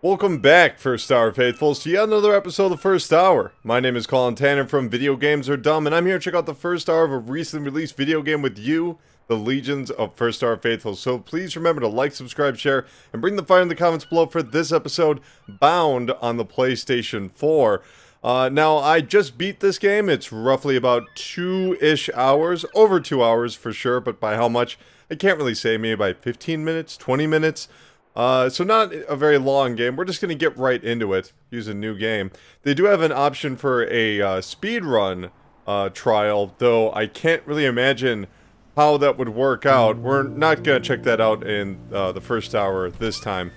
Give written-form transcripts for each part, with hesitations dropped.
Welcome back, First Hour Faithfuls, to yet another episode of the First Hour. My name is Colin Tanner from Video Games Are Dumb, and I'm here to check out the first hour of a recently released video game with you, the legions of First Hour Faithfuls. So please remember to like, subscribe, share, and bring the fire in the comments below for this episode, Bound on the PlayStation 4. Now, I just beat this game. It's roughly about 2-ish hours, over 2 hours for sure, but by how much, I can't really say, maybe by 15 minutes, 20 minutes. So not a very long game. We're just going to get right into it. Use a new game. They do have an option for a speed run trial, though I can't really imagine how that would work out. We're not going to check that out in the first hour this time.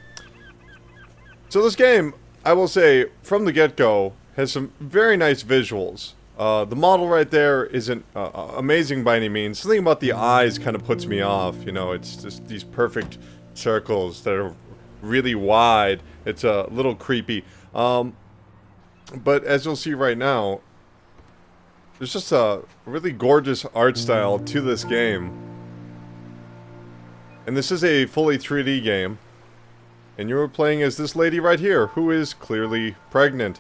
So this game, I will say, from the get-go, has some very nice visuals. The model right there isn't amazing by any means. Something about the eyes kind of puts me off. You know, it's just these perfect circles that are really wide. It's a little creepy. But as you'll see right now, there's just a really gorgeous art style to this game. And this is a fully 3D game. And you're playing as this lady right here, who is clearly pregnant,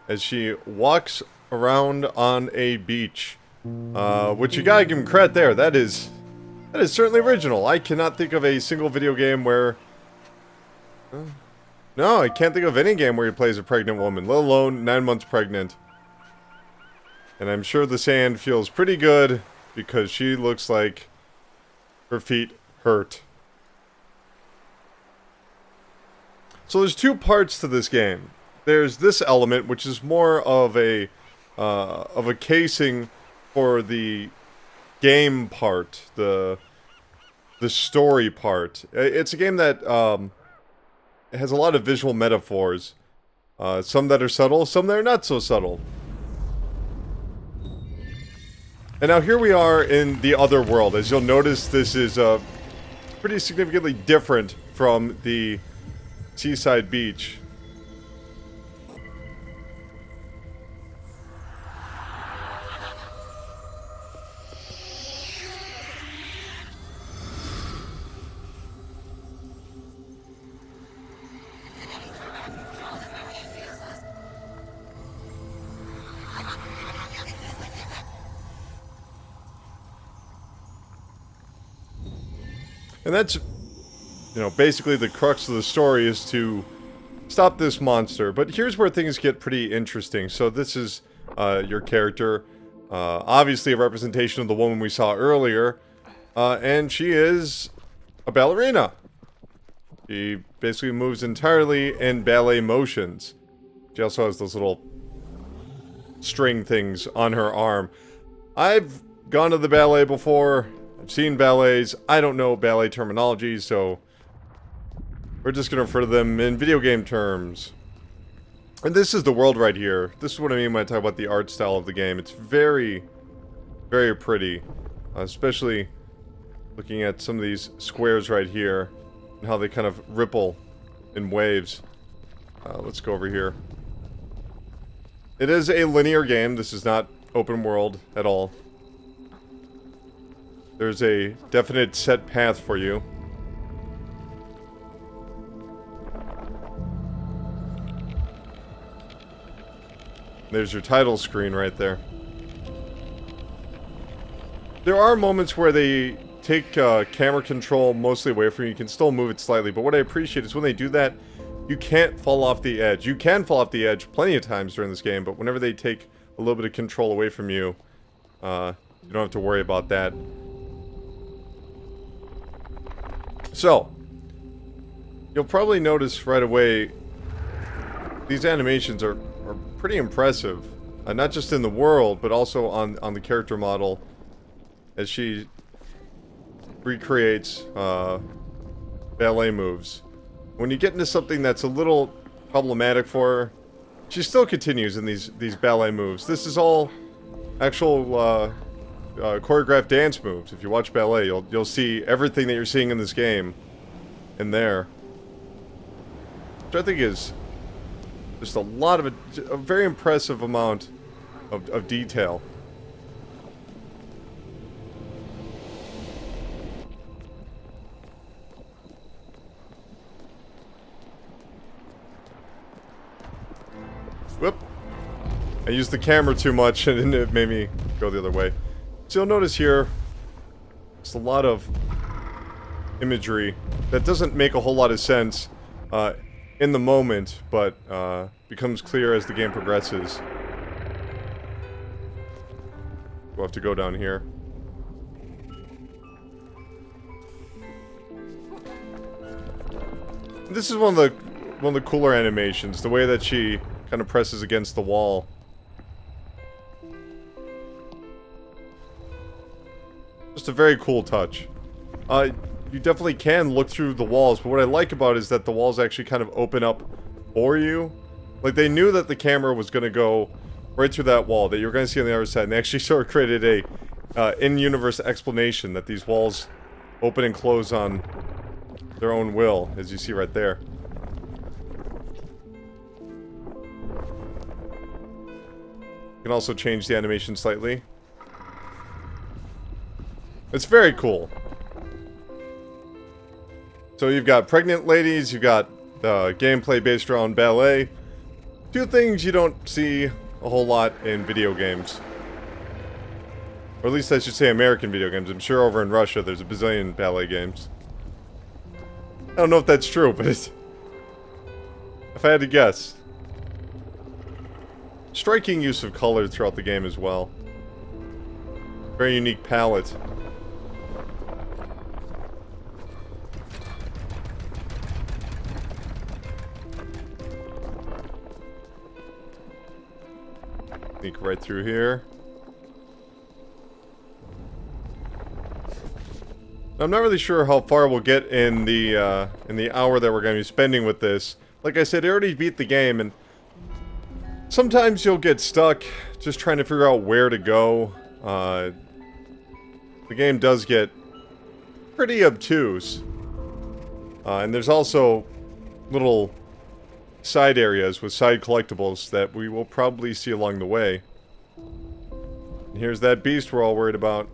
as she walks around on a beach. Which you gotta give him credit there. That is certainly original. I cannot think of a single video game where... No, I can't think of any game where he plays a pregnant woman, let alone 9 months pregnant. And I'm sure the sand feels pretty good, because she looks like her feet hurt. So there's two parts to this game. There's this element, which is more of a casing for the game part, the story part. It's a game that has a lot of visual metaphors. Some that are subtle, some that are not so subtle. And now here we are in the other world. As you'll notice, this is pretty significantly different from the seaside beach. And that's, you know, basically the crux of the story is to stop this monster. But here's where things get pretty interesting. So this is your character. Obviously a representation of the woman we saw earlier. And she is a ballerina. She basically moves entirely in ballet motions. She also has those little string things on her arm. I've gone to the ballet before. I've seen ballets. I don't know ballet terminology, so we're just going to refer to them in video game terms. And this is the world right here. This is what I mean when I talk about the art style of the game. It's very, very pretty. Especially looking at some of these squares right here and how they kind of ripple in waves. Let's go over here. It is a linear game. This is not open world at all. There's a definite set path for you. There's your title screen right there. There are moments where they take camera control mostly away from you. You can still move it slightly, but what I appreciate is when they do that, you can't fall off the edge. You can fall off the edge plenty of times during this game, but whenever they take a little bit of control away from you, you don't have to worry about that. So, you'll probably notice right away, these animations are pretty impressive. Not just in the world, but also on the character model, as she recreates ballet moves. When you get into something that's a little problematic for her, she still continues in these ballet moves. This is all actual choreographed dance moves. If you watch ballet, you'll see everything that you're seeing in this game in there, which I think is just a lot of a very impressive amount of detail. Whoop. I used the camera too much and it made me go the other way. So you'll notice here, it's a lot of imagery that doesn't make a whole lot of sense in the moment, but becomes clear as the game progresses. We'll have to go down here. This is one of the cooler animations, the way that she kind of presses against the wall. Just a very cool touch. You definitely can look through the walls, but what I like about it is that the walls actually kind of open up for you. Like, they knew that the camera was going to go right through that wall, that you were going to see on the other side, and they actually sort of created a in-universe explanation that these walls open and close on their own will, as you see right there. You can also change the animation slightly. It's very cool. So you've got pregnant ladies, you've got gameplay based around ballet. Two things you don't see a whole lot in video games. Or at least I should say American video games. I'm sure over in Russia there's a bazillion ballet games. I don't know if that's true, but it's... if I had to guess. Striking use of color throughout the game as well. Very unique palette. Sneak right through here. I'm not really sure how far we'll get in the hour that we're going to be spending with this. Like I said, I already beat the game, and sometimes you'll get stuck just trying to figure out where to go. The game does get pretty obtuse. And there's also little side areas with side collectibles that we will probably see along the way. And here's that beast we're all worried about.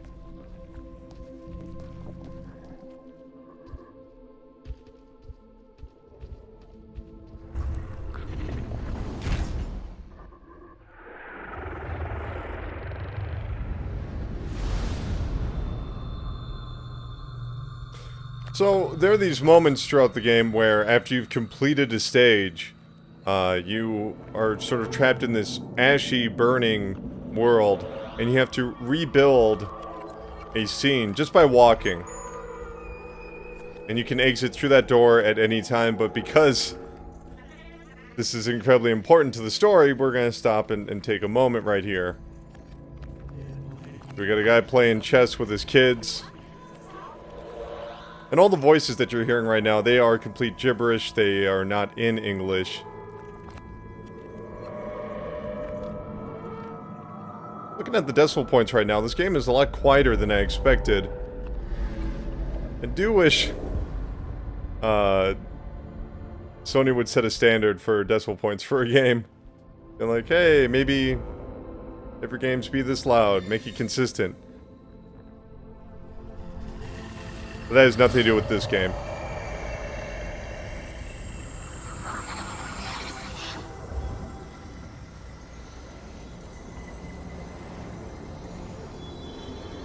So, there are these moments throughout the game where, after you've completed a stage, you are sort of trapped in this ashy, burning world, and you have to rebuild a scene just by walking. And you can exit through that door at any time, but because this is incredibly important to the story, we're going to stop and take a moment right here. We got a guy playing chess with his kids. And all the voices that you're hearing right now, they are complete gibberish. They are not in English. Looking at the decimal points right now, this game is a lot quieter than I expected. I do wish Sony would set a standard for decimal points for a game. And like, hey, maybe every game's be this loud, make it consistent. But that has nothing to do with this game.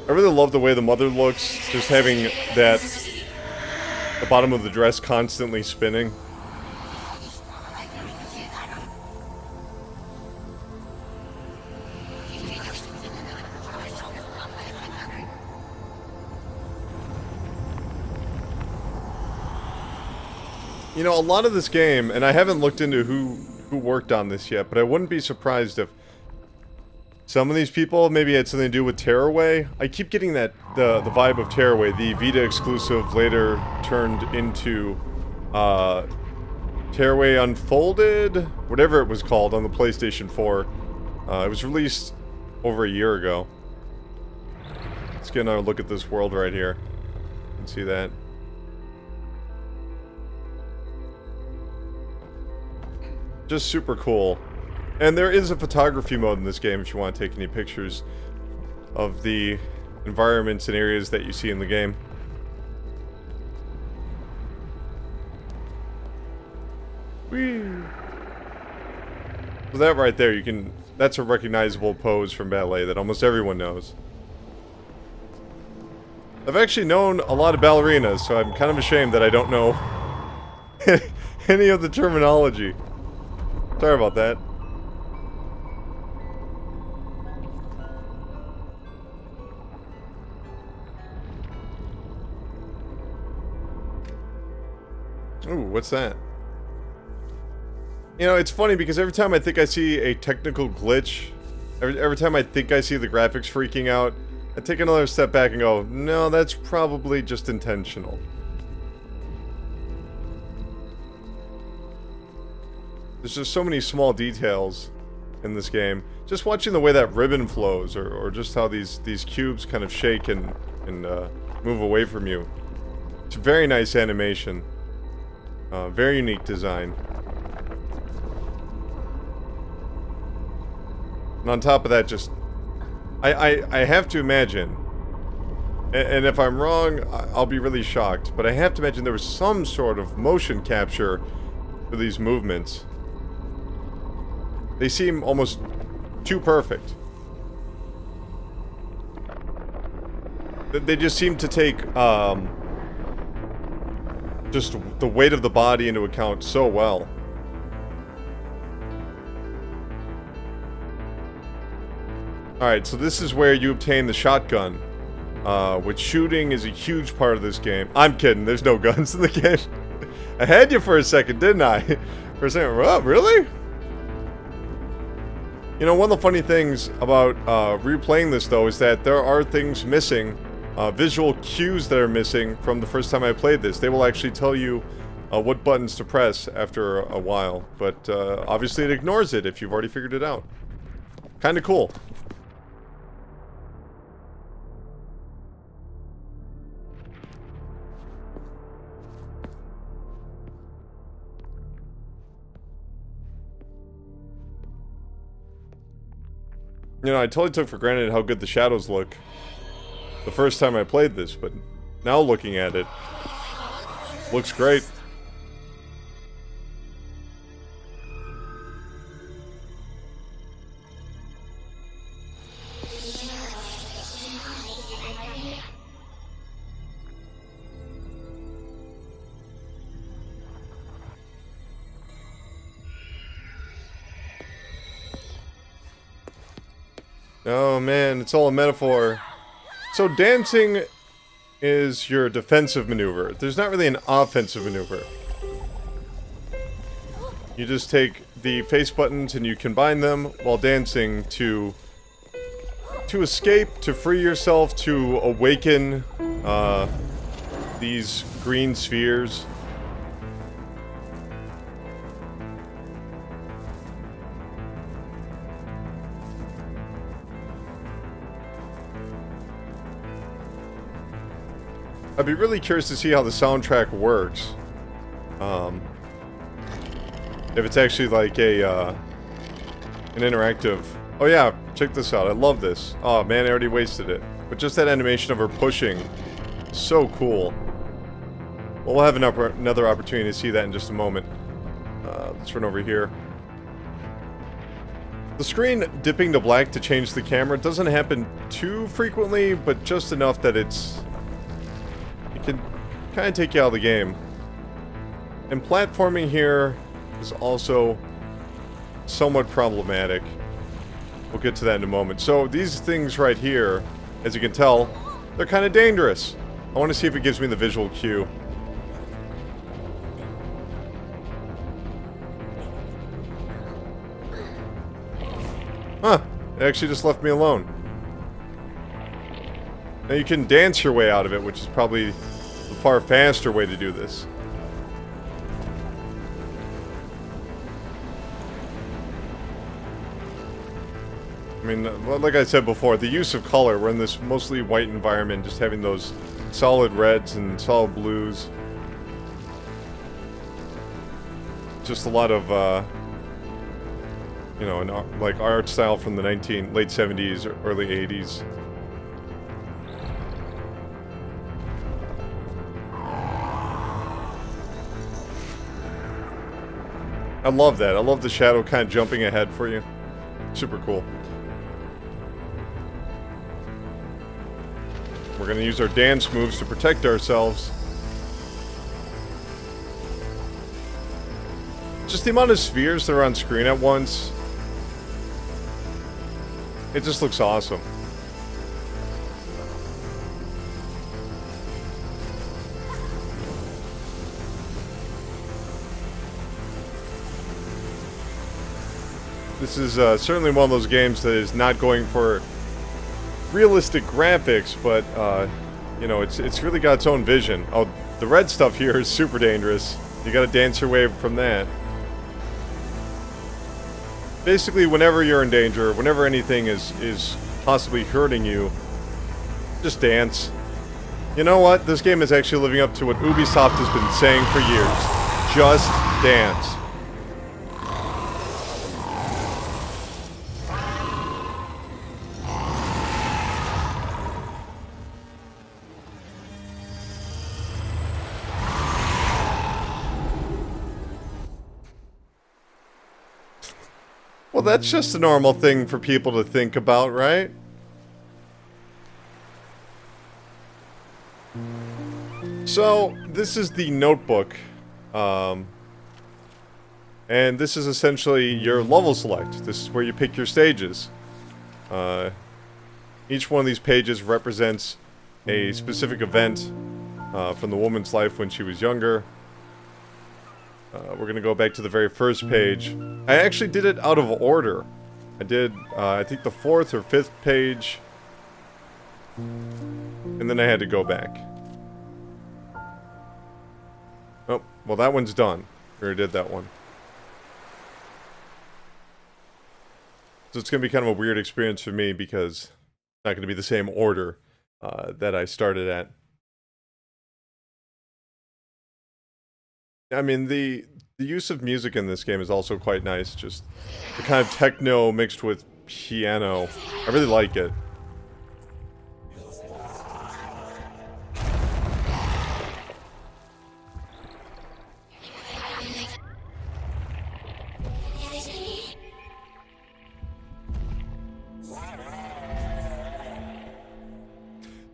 I really love the way the mother looks, just having the bottom of the dress constantly spinning. You know, a lot of this game, and I haven't looked into who worked on this yet, but I wouldn't be surprised if some of these people maybe had something to do with Tearaway. I keep getting the vibe of Tearaway, the Vita exclusive later turned into Tearaway Unfolded, whatever it was called on the PlayStation 4. It was released over a year ago. Let's get another look at this world right here. You can see that. Just super cool. And there is a photography mode in this game if you want to take any pictures of the environments and areas that you see in the game. Whee! So that right there, that's a recognizable pose from Ballet that almost everyone knows. I've actually known a lot of ballerinas, so I'm kind of ashamed that I don't know any of the terminology. Sorry about that. Ooh, what's that? You know, it's funny because every time I think I see a technical glitch, every time I think I see the graphics freaking out, I take another step back and go, no, that's probably just intentional. There's just so many small details in this game. Just watching the way that ribbon flows, or just how these cubes kind of shake and move away from you. It's a very nice animation. Very unique design. And on top of that, just... I have to imagine, and if I'm wrong, I'll be really shocked, but I have to imagine there was some sort of motion capture for these movements. They seem almost too perfect. They just seem to take, just the weight of the body into account so well. Alright, so this is where you obtain the shotgun, which shooting is a huge part of this game. I'm kidding, there's no guns in the game. I had you for a second, didn't I? For a second, oh, really? You know, one of the funny things about replaying this, though, is that there are things missing, visual cues that are missing from the first time I played this. They will actually tell you what buttons to press after a while, but obviously it ignores it if you've already figured it out. Kinda cool. You know, I totally took for granted how good the shadows look the first time I played this, but now looking at it, looks great. Oh man, it's all a metaphor. So dancing is your defensive maneuver. There's not really an offensive maneuver. You just take the face buttons and you combine them while dancing to escape, to free yourself, to awaken these green spheres. I'd be really curious to see how the soundtrack works. If it's actually like a, an interactive... Oh yeah, check this out. I love this. Oh man, I already wasted it. But just that animation of her pushing. So cool. Well, we'll have another opportunity to see that in just a moment. Let's run over here. The screen dipping to black to change the camera doesn't happen too frequently, but just enough that it can kind of take you out of the game. And platforming here is also somewhat problematic. We'll get to that in a moment. So these things right here, as you can tell, they're kind of dangerous. I want to see if it gives me the visual cue. Huh, it actually just left me alone. Now you can dance your way out of it, which is probably the far faster way to do this. I mean, like I said before, the use of color, we're in this mostly white environment, just having those solid reds and solid blues. Just a lot of, you know, like art style from the late 70s, early 80s. I love that. I love the shadow kind of jumping ahead for you. Super cool. We're gonna use our dance moves to protect ourselves. Just the amount of spheres that are on screen at once. It just looks awesome. This is certainly one of those games that is not going for realistic graphics, but you know, it's really got its own vision. Oh, the red stuff here is super dangerous. You gotta dance your way from that. Basically, whenever you're in danger, whenever anything is possibly hurting you, just dance. You know what? This game is actually living up to what Ubisoft has been saying for years. Just dance. Well, that's just a normal thing for people to think about, right? So, this is the notebook. And this is essentially your level select. This is where you pick your stages. Each one of these pages represents a specific event from the woman's life when she was younger. We're gonna go back to the very first page. I actually did it out of order. I did, I think the 4th or 5th page. And then I had to go back. Oh, well that one's done. We already did that one. So it's gonna be kind of a weird experience for me because it's not gonna be the same order that I started at. I mean, the use of music in this game is also quite nice. Just the kind of techno mixed with piano. I really like it.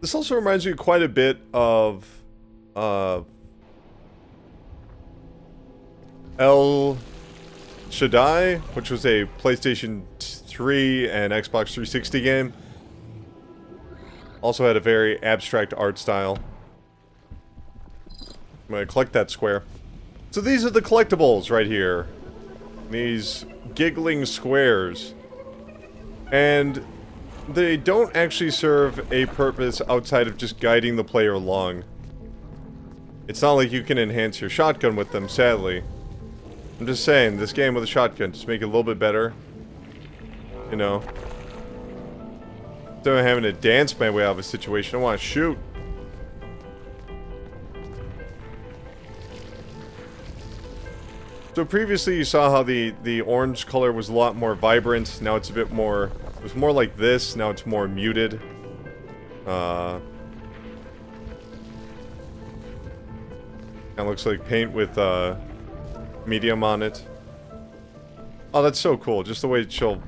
This also reminds me quite a bit of El Shaddai, which was a PlayStation 3 and Xbox 360 game. Also had a very abstract art style. I'm gonna collect that square. So these are the collectibles right here. These giggling squares. And they don't actually serve a purpose outside of just guiding the player along. It's not like you can enhance your shotgun with them, sadly. I'm just saying, this game with a shotgun, just make it a little bit better. You know. Instead of having to dance my way out of a situation, I want to shoot. So previously you saw how the orange color was a lot more vibrant. Now it's a bit more, it was more like this, now it's more muted. Kinda looks like paint with medium on it. Oh, that's so cool. Just the way she'll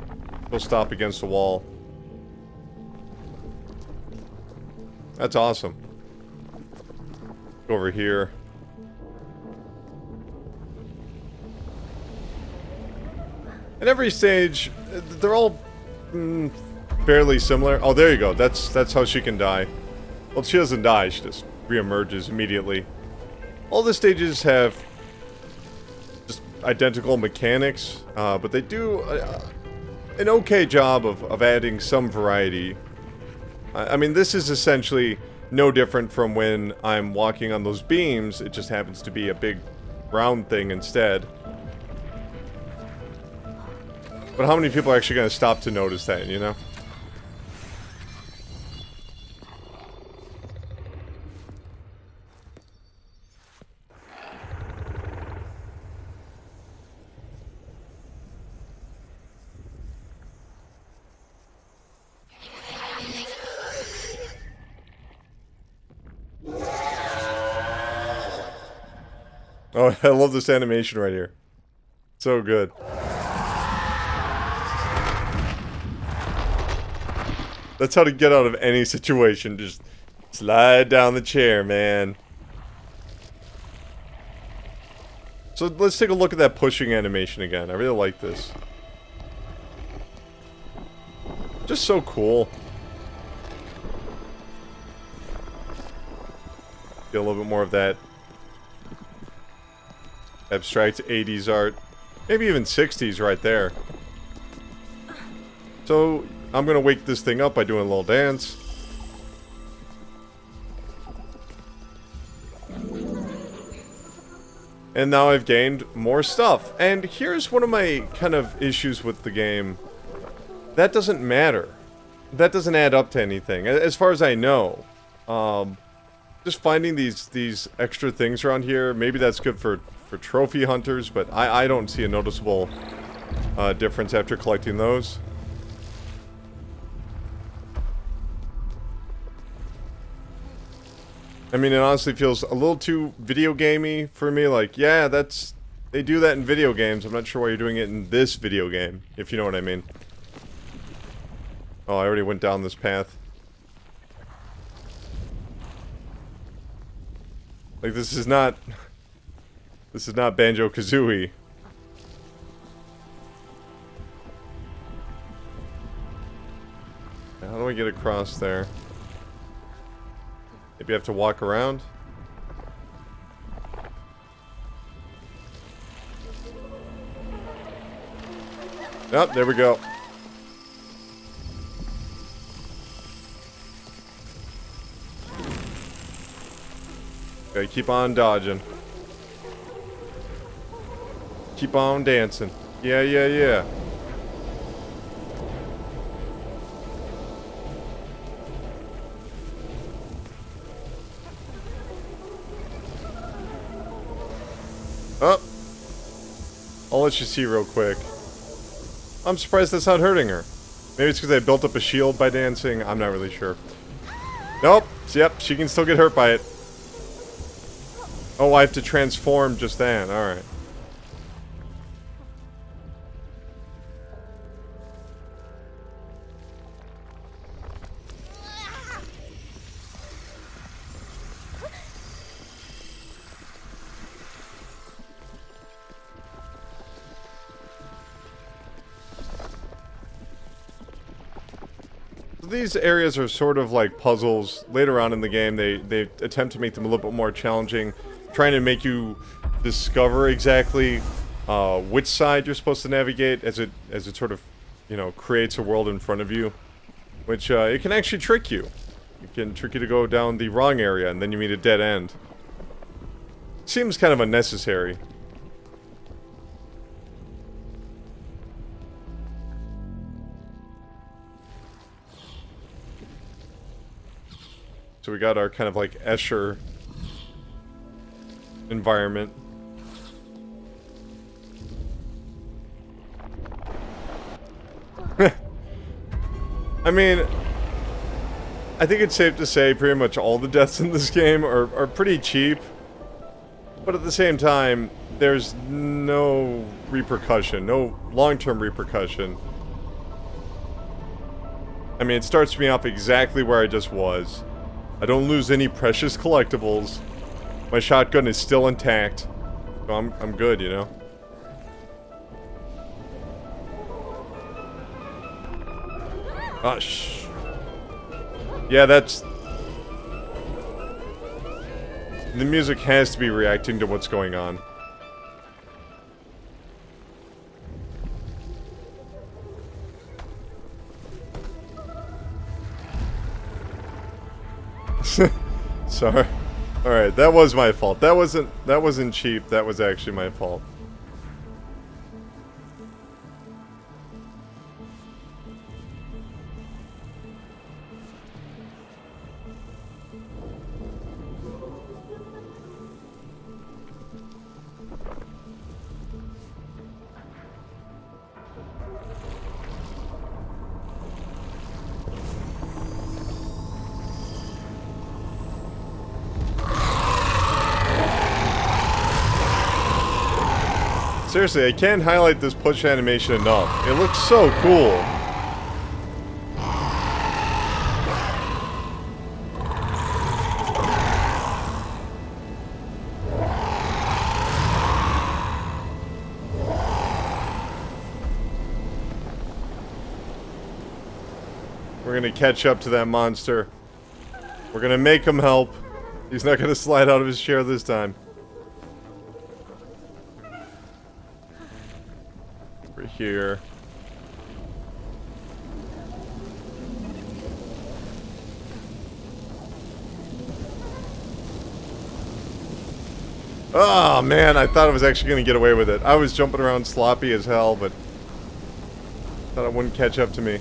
stop against the wall. That's awesome. Go over here. And every stage, they're all fairly similar. Oh, there you go. That's how she can die. Well, she doesn't die. She just reemerges immediately. All the stages have just identical mechanics, but they do an okay job of adding some variety. I mean, this is essentially no different from when I'm walking on those beams. It just happens to be a big round thing instead. But how many people are actually going to stop to notice that, you know? Oh, I love this animation right here. So good. That's how to get out of any situation. Just slide down the chair, man. So let's take a look at that pushing animation again. I really like this. Just so cool. Get a little bit more of that abstract 80s art. Maybe even 60s right there. So I'm gonna wake this thing up by doing a little dance. And now I've gained more stuff. And here's one of my kind of issues with the game. That doesn't matter. That doesn't add up to anything, as far as I know. Just finding these extra things around here, maybe that's good for trophy hunters, but I don't see a noticeable difference after collecting those. I mean, it honestly feels a little too video gamey for me. Like, yeah, they do that in video games. I'm not sure why you're doing it in this video game, if you know what I mean. Oh, I already went down this path. Like, this is not Banjo-Kazooie. How do I get across there? Maybe I have to walk around? Oh, there we go. Gotta keep on dodging. Keep on dancing. Yeah, yeah, yeah. Oh. I'll let you see real quick. I'm surprised that's not hurting her. Maybe it's because I built up a shield by dancing. I'm not really sure. Nope. Yep, she can still get hurt by it. Oh, I have to transform just then. Alright. These areas are sort of like puzzles. Later on in the game, they attempt to make them a little bit more challenging, trying to make you discover exactly which side you're supposed to navigate as it sort of, you know, creates a world in front of you, which it can actually trick you. It can trick you to go down the wrong area, and then you meet a dead end. Seems kind of unnecessary. So we got our kind of like Escher environment. I mean, I think it's safe to say pretty much all the deaths in this game are pretty cheap. But at the same time, there's no repercussion, no long-term repercussion. I mean, it starts me off exactly where I just was. I don't lose any precious collectibles. My shotgun is still intact. So I'm good, you know? Oh, shh. Yeah, that's... The music has to be reacting to what's going on. Sorry. Alright, that was my fault. That wasn't cheap. That was actually my fault. Seriously, I can't highlight this push animation enough. It looks so cool. We're gonna catch up to that monster. We're gonna make him help. He's not gonna slide out of his chair this time. Over here. Oh man, I thought I was actually gonna get away with it. I was jumping around sloppy as hell, but thought it wouldn't catch up to me.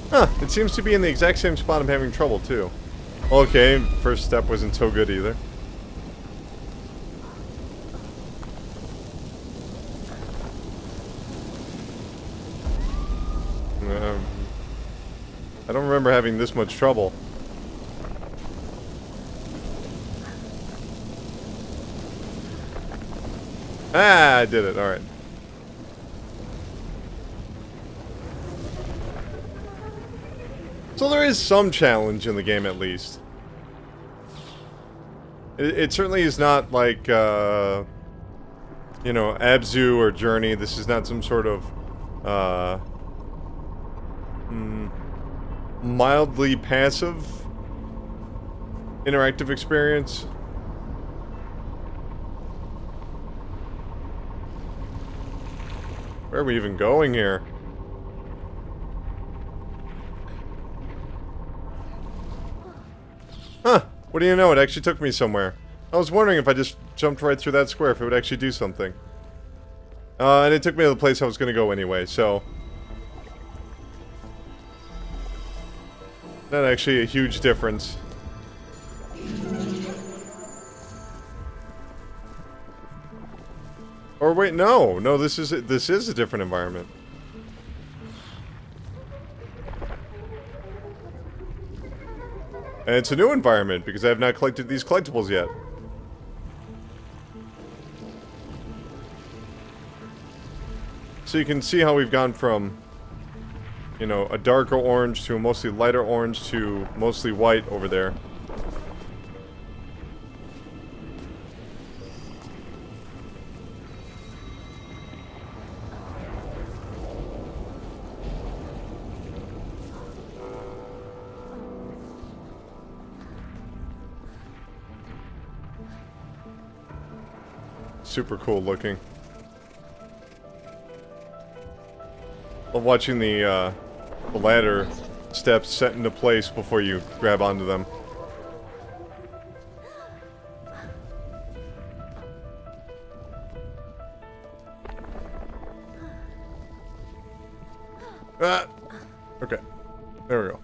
Huh, it seems to be in the exact same spot I'm having trouble, too. Okay, first step wasn't so good either. I don't remember having this much trouble. Ah, I did it, alright. So there is some challenge in the game, at least. It certainly is not like, you know, Abzu or Journey. This is not some sort of, mildly passive interactive experience. Where are we even going here? Huh, what do you know, it actually took me somewhere. I was wondering if I just jumped right through that square, if it would actually do something. And it took me to the place I was going to go anyway, so... Not actually a huge difference. Or wait, no! No, this is a different environment. And it's a new environment, because I have not collected these collectibles yet. So you can see how we've gone from, you know, a darker orange to a mostly lighter orange to mostly white over there. Super cool looking. Love watching the ladder steps set into place before you grab onto them. Ah! Okay. There we go.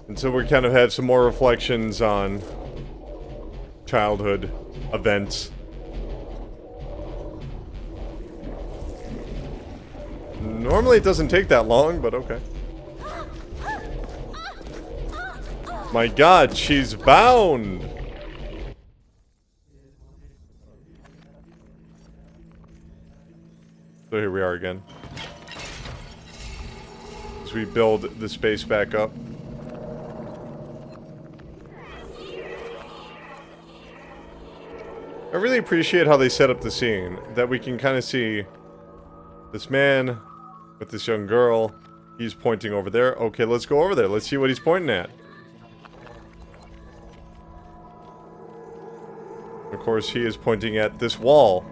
And so we kind of had some more reflections on childhood events. Normally it doesn't take that long, but okay. My god, she's bound! So here we are again. As we build the space back up. I really appreciate how they set up the scene, that we can kind of see this man with this young girl. He's pointing over there. Okay, let's go over there. Let's see what he's pointing at. Of course, he is pointing at this wall.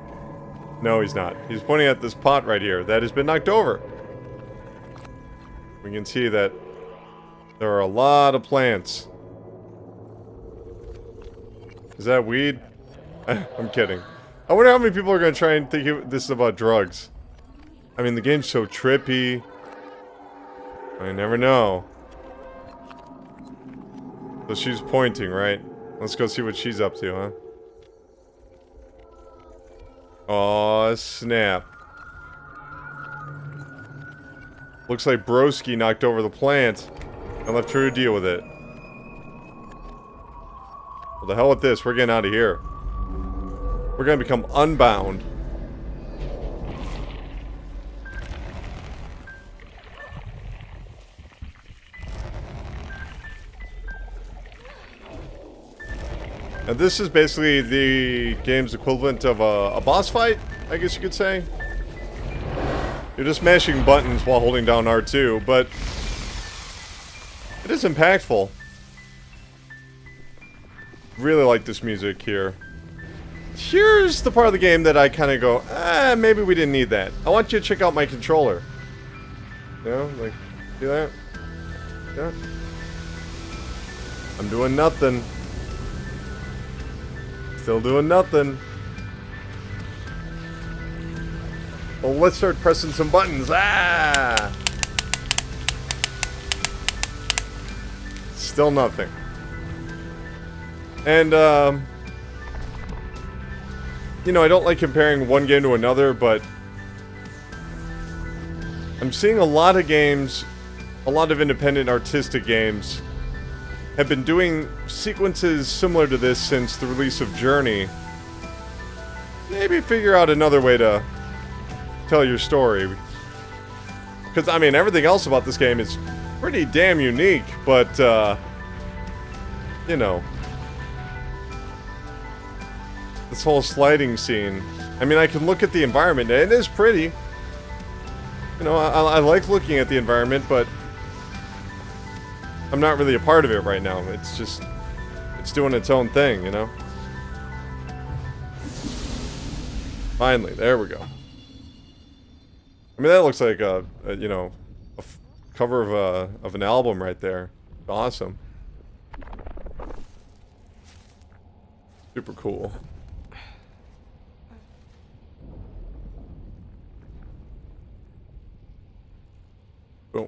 No, he's not. He's pointing at this pot right here that has been knocked over. We can see that there are a lot of plants. Is that weed? I'm kidding. I wonder how many people are going to try and think this is about drugs. I mean, the game's so trippy. I never know. So she's pointing, right? Let's go see what she's up to, huh? Aw, snap. Looks like Broski knocked over the plant and left her to deal with it. Well, the hell with this. We're getting out of here. We're gonna become unbound. And this is basically the game's equivalent of a boss fight, I guess you could say. You're just mashing buttons while holding down R2, but it is impactful. Really like this music here. Here's the part of the game that I kind of go, maybe we didn't need that. I want you to check out my controller. You know, like, see that? Yeah. I'm doing nothing. Still doing nothing. Well, let's start pressing some buttons. Ah! Still nothing. And, you know, I don't like comparing one game to another, but I'm seeing a lot of games, a lot of independent artistic games, have been doing sequences similar to this since the release of Journey. Maybe figure out another way to tell your story. Because, I mean, everything else about this game is pretty damn unique, but, you know. This whole sliding scene. I mean, I can look at the environment, and it is pretty. You know, I like looking at the environment, but I'm not really a part of it right now. It's just, it's doing its own thing, you know? Finally, there we go. I mean, that looks like you know, cover of an album right there. Awesome. Super cool. Boom.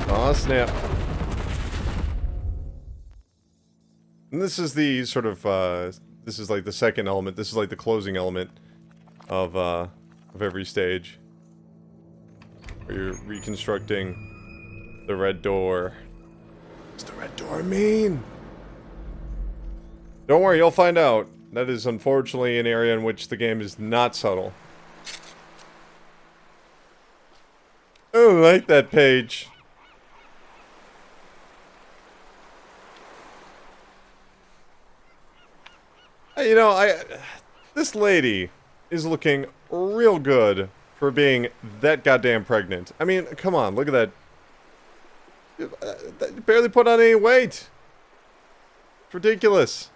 Aw, snap. And this is the sort of, this is like the second element. This is like the closing element of every stage. Where you're reconstructing the red door. What's the red door mean? Don't worry, you'll find out. That is unfortunately an area in which the game is not subtle. Oh, I like that page. You know, this lady is looking real good for being that goddamn pregnant. I mean, come on, look at that. Barely put on any weight. It's ridiculous.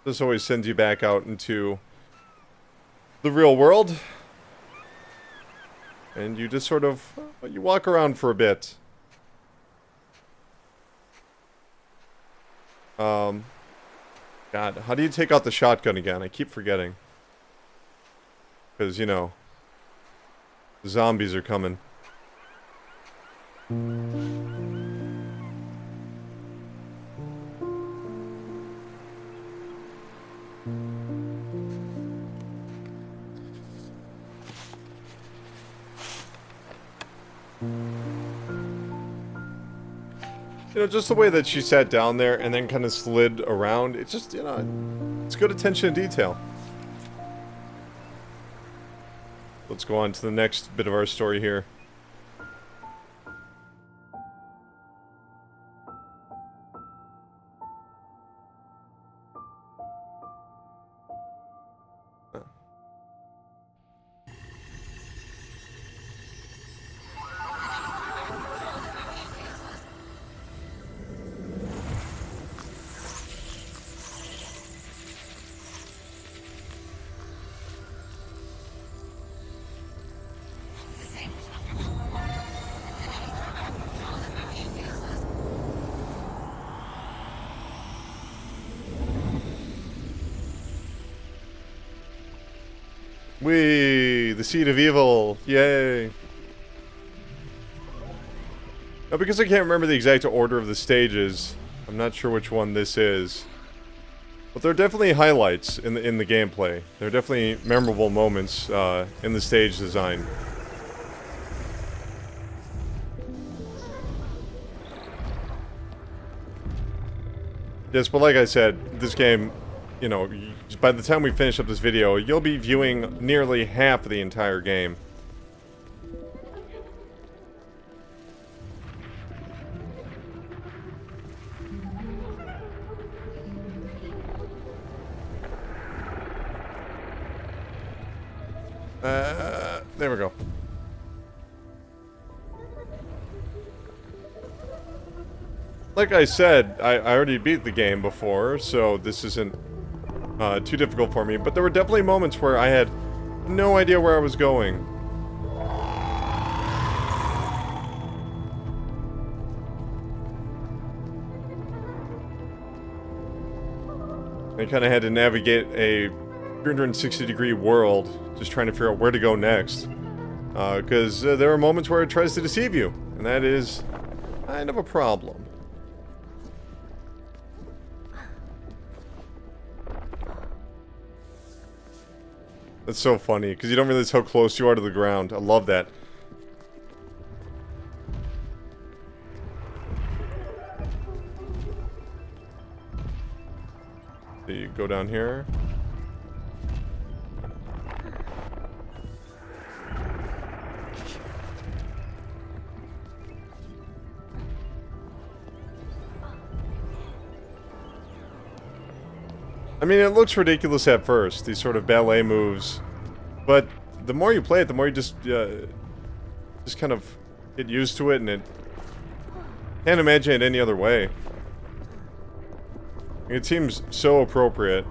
This always sends you back out into the real world. And you just sort of, you walk around for a bit. God, how do you take out the shotgun again? I keep forgetting. Because, you know, the zombies are coming. You know, just the way that she sat down there and then kind of slid around, it's just, you know, it's good attention to detail. Let's go on to the next bit of our story here. Whee! The seed of evil! Yay! Now, because I can't remember the exact order of the stages, I'm not sure which one this is. But there are definitely highlights in the gameplay. There are definitely memorable moments in the stage design. Yes, but like I said, this game, you know, by the time we finish up this video, you'll be viewing nearly half of the entire game. There we go. Like I said, I already beat the game before, so this isn't too difficult for me, but there were definitely moments where I had no idea where I was going. I kind of had to navigate a 360-degree world, just trying to figure out where to go next. Because there are moments where it tries to deceive you, and that is kind of a problem. That's so funny, because you don't realize how close you are to the ground. I love that. So you go down here. I mean, it looks ridiculous at first, these sort of ballet moves, but the more you play it, the more you just kind of get used to it, and it can't imagine it any other way. It seems so appropriate.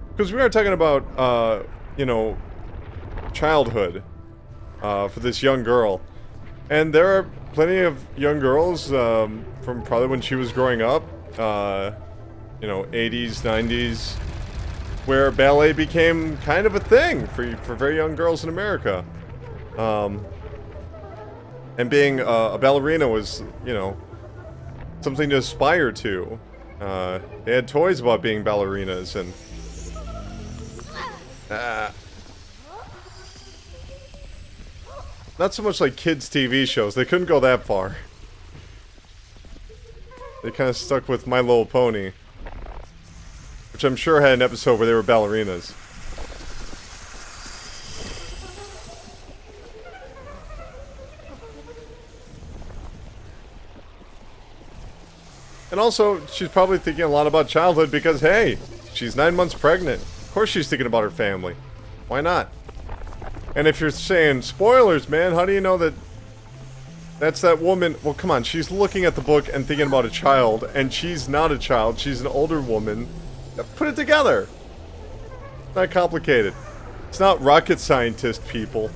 Because we are talking about, you know, childhood for this young girl. And there are plenty of young girls from probably when she was growing up, you know, 80s, 90s, where ballet became kind of a thing for very young girls in America. And being a ballerina was, you know, something to aspire to. They had toys about being ballerinas, and not so much like kids' TV shows. They couldn't go that far. They kind of stuck with My Little Pony, which I'm sure had an episode where they were ballerinas. And also, she's probably thinking a lot about childhood because, hey, she's 9 months pregnant. Of course she's thinking about her family. Why not? And if you're saying, spoilers, man, how do you know that that's that woman? Well, come on, she's looking at the book and thinking about a child, and she's not a child, she's an older woman. Put it together. It's not complicated. It's not rocket scientist, people.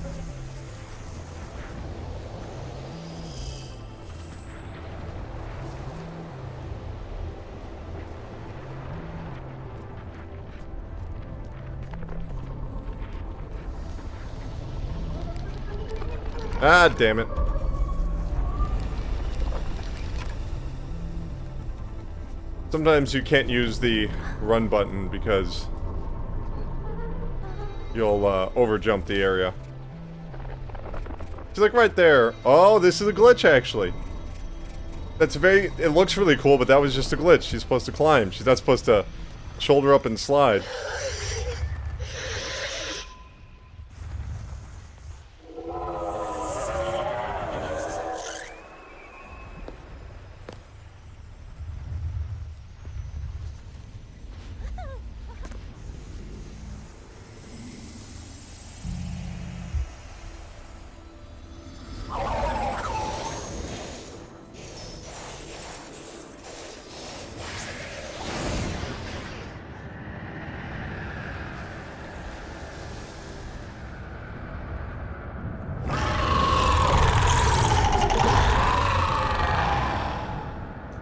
Ah, damn it. Sometimes you can't use the run button because you'll overjump the area. She's like right there. Oh, this is a glitch actually. That's very, it looks really cool, but that was just a glitch. She's supposed to climb. She's not supposed to shoulder up and slide.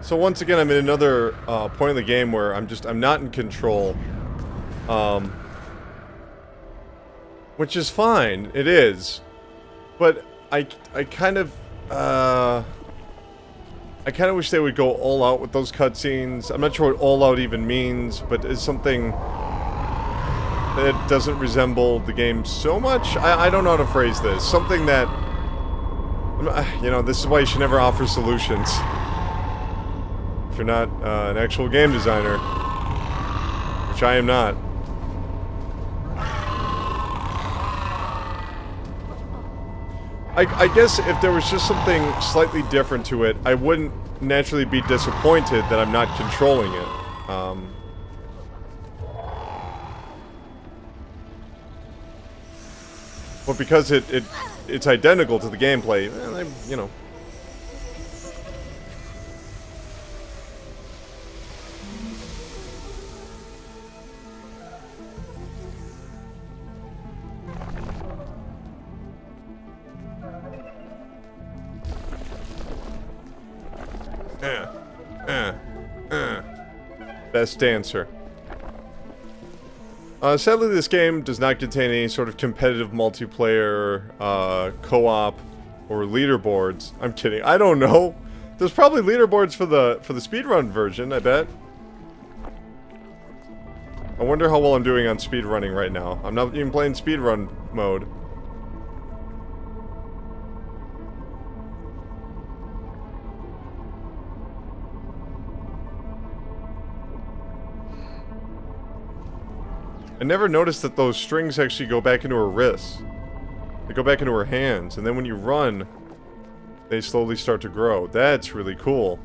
So once again, I'm in another point in the game where I'm not in control. Which is fine, it is. But I kind of, I I kind of wish they would go all out with those cutscenes. I'm not sure what all out even means, but it's something that doesn't resemble the game so much. I don't know how to phrase this. Something that, you know, this is why you should never offer solutions. If you're not an actual game designer, which I am not. I guess if there was just something slightly different to it, I wouldn't naturally be disappointed that I'm not controlling it. But because it's identical to the gameplay, you know. Best dancer. Sadly, this game does not contain any sort of competitive multiplayer, co-op, or leaderboards. I'm kidding. I don't know. There's probably leaderboards for the speedrun version, I bet. I wonder how well I'm doing on speedrunning right now. I'm not even playing speedrun mode. I never noticed that those strings actually go back into her wrists. They go back into her hands, and then when you run, they slowly start to grow. That's really cool.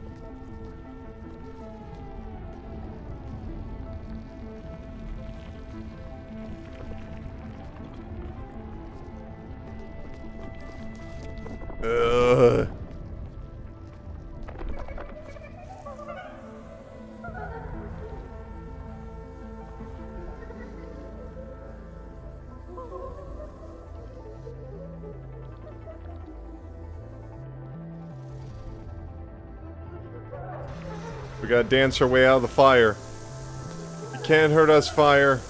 We gotta dance our way out of the fire. You can't hurt us, fire.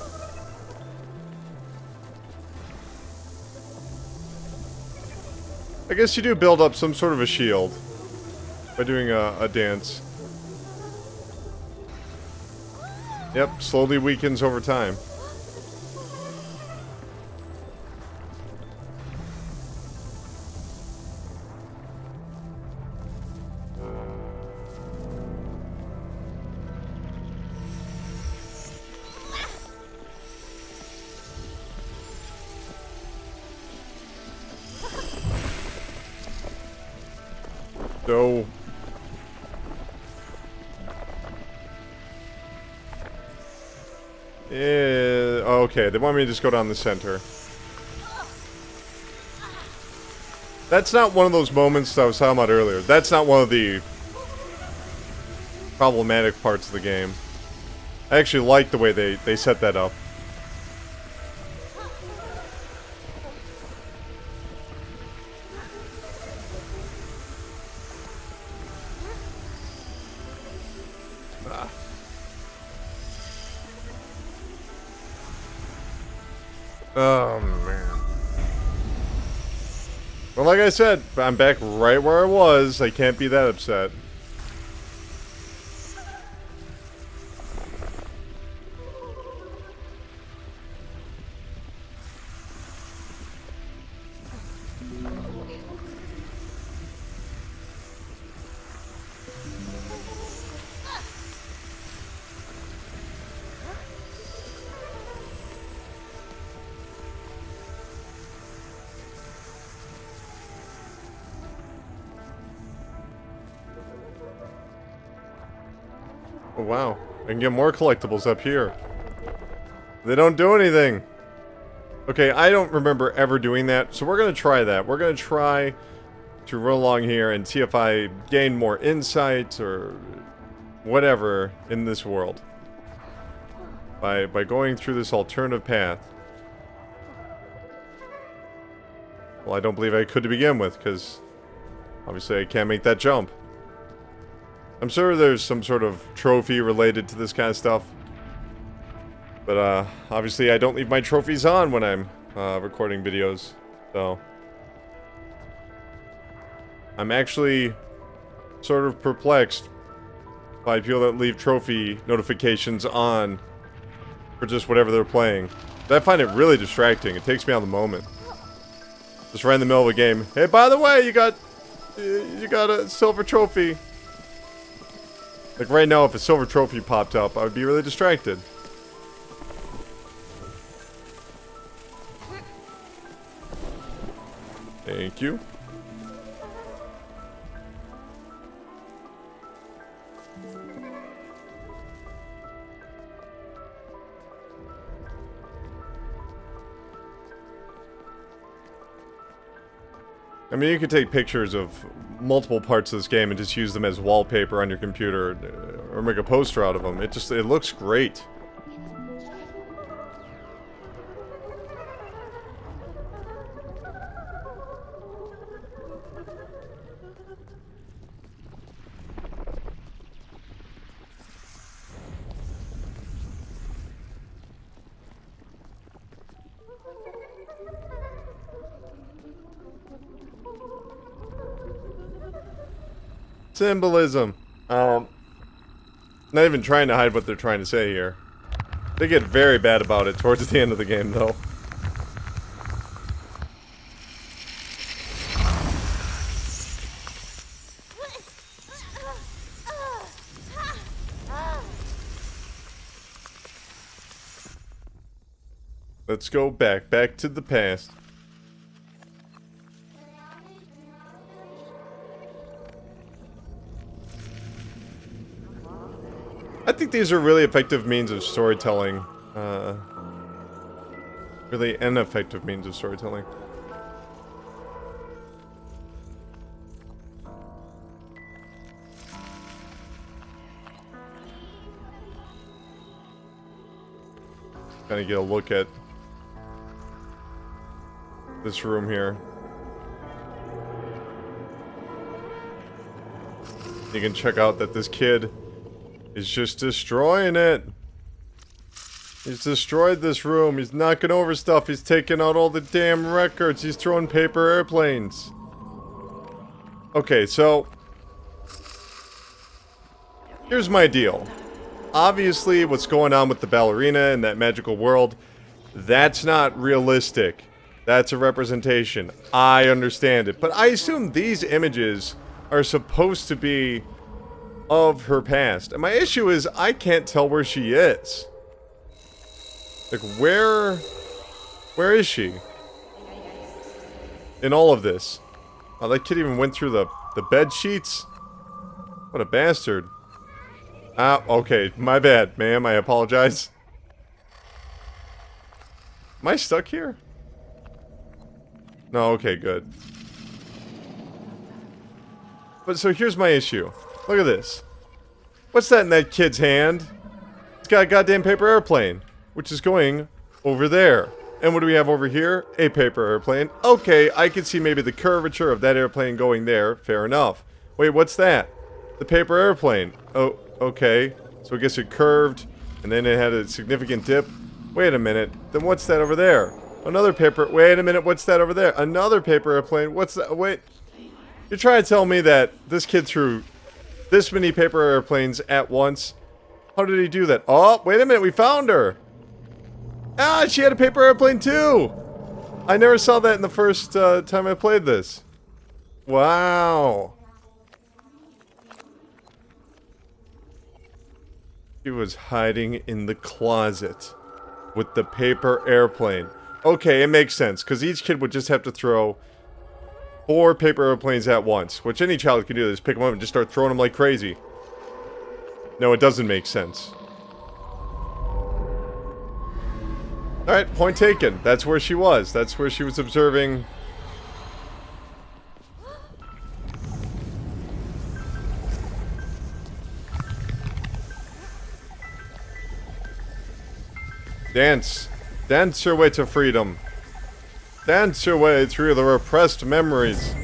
I guess you do build up some sort of a shield by doing a dance. Yep, slowly weakens over time. So... okay, they want me to just go down the center. That's not one of those moments that I was talking about earlier. That's not one of the problematic parts of the game. I actually like the way they set that up. Oh, man. Well, like I said, I'm back right where I was. I can't be that upset. Oh, wow. I can get more collectibles up here. They don't do anything. Okay, I don't remember ever doing that, so we're going to try that. We're going to try to run along here and see if I gain more insights or whatever in this world. By going through this alternative path. Well, I don't believe I could to begin with, because obviously I can't make that jump. I'm sure there's some sort of trophy related to this kind of stuff. But, obviously I don't leave my trophies on when I'm, recording videos. So... I'm actually sort of perplexed by people that leave trophy notifications on for just whatever they're playing. I find it really distracting. It takes me out of the moment. Just right in the middle of a game. Hey, by the way, you got a silver trophy. Like right now, if a silver trophy popped up, I would be really distracted. Thank you. I mean, you can take pictures of multiple parts of this game and just use them as wallpaper on your computer, or make a poster out of them. It looks great. Symbolism. Not even trying to hide what they're trying to say here. They get very bad about it towards the end of the game, though. Let's go back to the past. I think these are really effective means of storytelling. Really ineffective means of storytelling. Kind of get a look at this room here. You can check out that this kid is just destroying it. He's destroyed this room. He's knocking over stuff. He's taking out all the damn records. He's throwing paper airplanes. Okay, so here's my deal. Obviously, what's going on with the ballerina in that magical world, that's not realistic. That's a representation. I understand it. But I assume these images are supposed to be of her past. And my issue is I can't tell where she is. Like, where is she in all of this? Oh, that kid even went through the bed sheets. What a bastard. Ah, okay, my bad, ma'am. I apologize. Am I stuck here? No, okay, good. But so here's my issue. Look at this. What's that in that kid's hand? It's got a goddamn paper airplane, which is going over there. And what do we have over here? A paper airplane. Okay, I can see maybe the curvature of that airplane going there. Fair enough. Wait, what's that? The paper airplane. Oh, okay. So I guess it curved, and then it had a significant dip. Wait a minute. Then what's that over there? Another paper. Wait a minute. What's that over there? Another paper airplane. What's that? Wait. You're trying to tell me that this kid threw this many paper airplanes at once? How did he do that? Oh, wait a minute, we found her! Ah, she had a paper airplane too! I never saw that in the first time I played this. Wow. She was hiding in the closet with the paper airplane. Okay, it makes sense, because each kid would just have to throw 4 paper airplanes at once, which any child can do. Just pick them up and just start throwing them like crazy. No, it doesn't make sense. Alright, point taken. That's where she was. That's where she was observing. Dance. Dance your way to freedom. Dance your way through the repressed memories.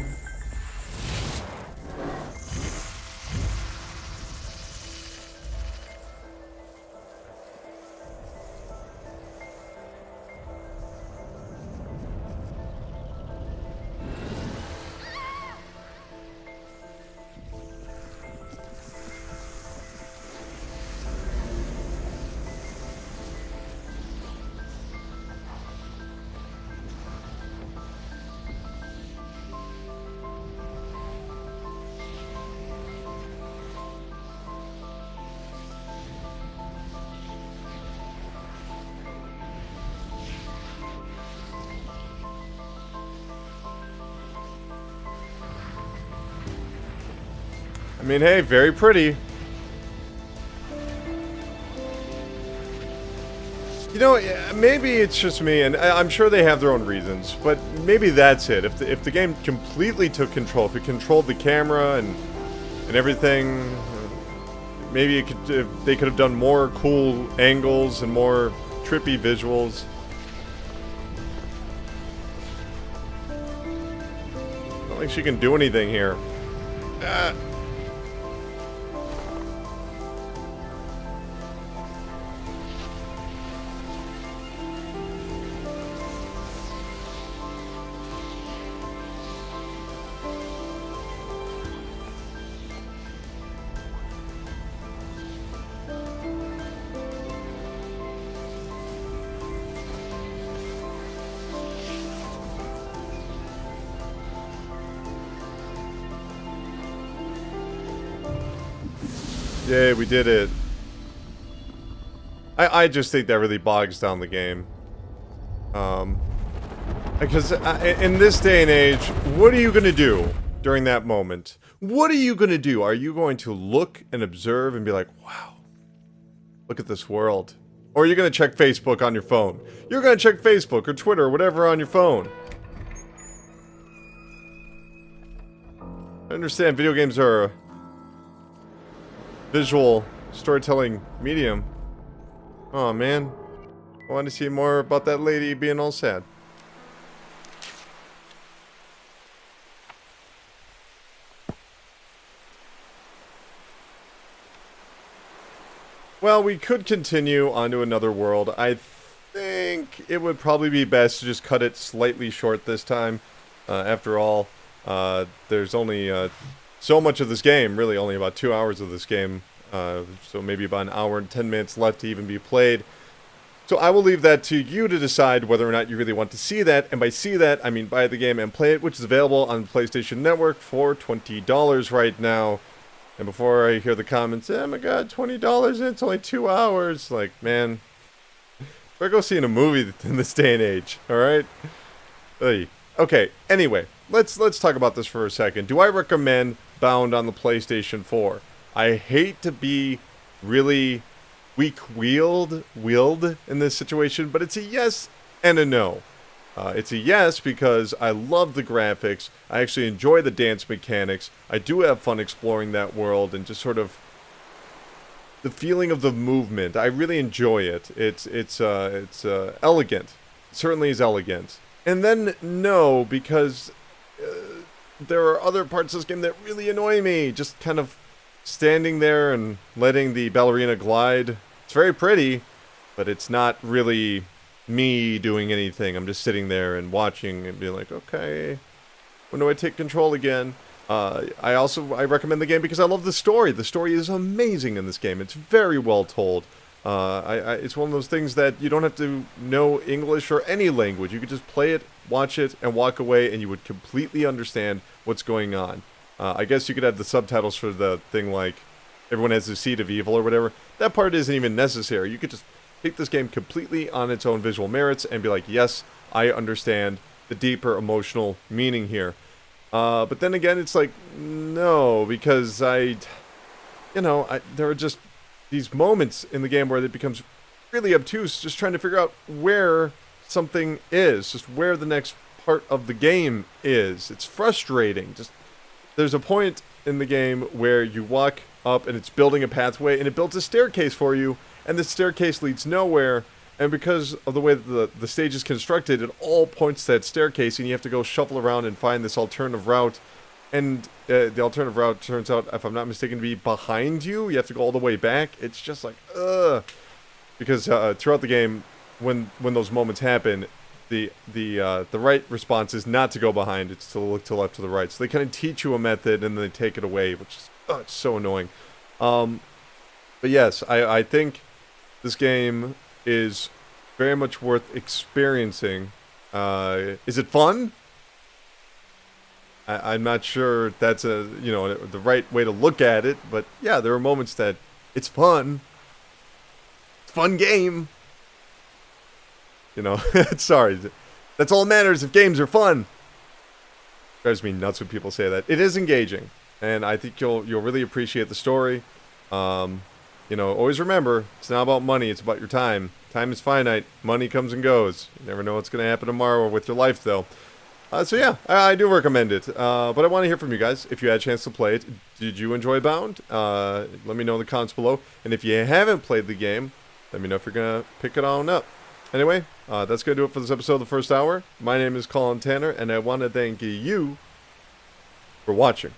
mean, hey, very pretty. You know, maybe it's just me, and I'm sure they have their own reasons, but maybe that's it. If the game completely took control, if it controlled the camera and everything, maybe they could have done more cool angles and more trippy visuals. Not like she can do anything here. Yay, we did it. I just think that really bogs down the game. Because in this day and age, what are you going to do during that moment? What are you going to do? Are you going to look and observe and be like, wow, look at this world? Or are you going to check Facebook on your phone? You're going to check Facebook or Twitter or whatever on your phone. I understand video games are a visual storytelling medium. Oh man, I want to see more about that lady being all sad. Well, we could continue onto another world. I think it would probably be best to just cut it slightly short this time. After all, there's only so much of this game, really only about 2 hours of this game, so maybe about an hour and 10 minutes left to even be played. So I will leave that to you to decide whether or not you really want to see that, and by see that, I mean buy the game and play it, which is available on the PlayStation Network for $20 right now. And before I hear the comments, oh my god, $20 and it's only 2 hours, like, man, better go seeing a movie in this day and age, alright? Okay, anyway, let's talk about this for a second. Do I recommend Bound on the PlayStation 4? I hate to be really weak-willed in this situation, but it's a yes and a no. It's a yes because I love the graphics, I actually enjoy the dance mechanics, I do have fun exploring that world, and just sort of the feeling of the movement. I really enjoy it. It's elegant. It certainly is elegant. And then no, because there are other parts of this game that really annoy me. Just kind of standing there and letting the ballerina glide. It's very pretty, but it's not really me doing anything. I'm just sitting there and watching and being like, okay, when do I take control again? I recommend the game because I love the story. The story is amazing in this game. It's very well told. It's one of those things that you don't have to know English or any language. You could just play it, watch it, and walk away, and you would completely understand what's going on. I guess you could have the subtitles for the thing like, everyone has the seed of evil or whatever. That part isn't even necessary. You could just take this game completely on its own visual merits and be like, yes, I understand the deeper emotional meaning here. But then again, it's like, no, because there are just these moments in the game where it becomes really obtuse, just trying to figure out where something is, just where the next part of the game is. It's frustrating. There's a point in the game where you walk up and it's building a pathway and it builds a staircase for you, and the staircase leads nowhere, and because of the way that the stage is constructed, it all points to that staircase, and you have to go shuffle around and find this alternative route. And the alternative route turns out, if I'm not mistaken, to be behind you. You have to go all the way back. It's just like, ugh. Because throughout the game, when those moments happen, the right response is not to go behind. It's to look to the left, to the right. So they kind of teach you a method, and then they take it away, which is it's so annoying. But yes, I think this game is very much worth experiencing. Is it fun? I'm not sure that's the right way to look at it, but yeah, there are moments that it's fun. It's a fun game. Sorry. That's all that matters if games are fun. Drives me nuts when people say that. It is engaging. and I think you'll really appreciate the story. You know, always remember, it's not about money, it's about your time. Time is finite. Money comes and goes. You never know what's going to happen tomorrow with your life, though. So yeah, I do recommend it. But I want to hear from you guys. If you had a chance to play it, did you enjoy Bound? Let me know in the comments below. And if you haven't played the game, let me know if you're going to pick it on up. Anyway, that's going to do it for this episode of The First Hour. My name is Colin Tanner, and I want to thank you for watching.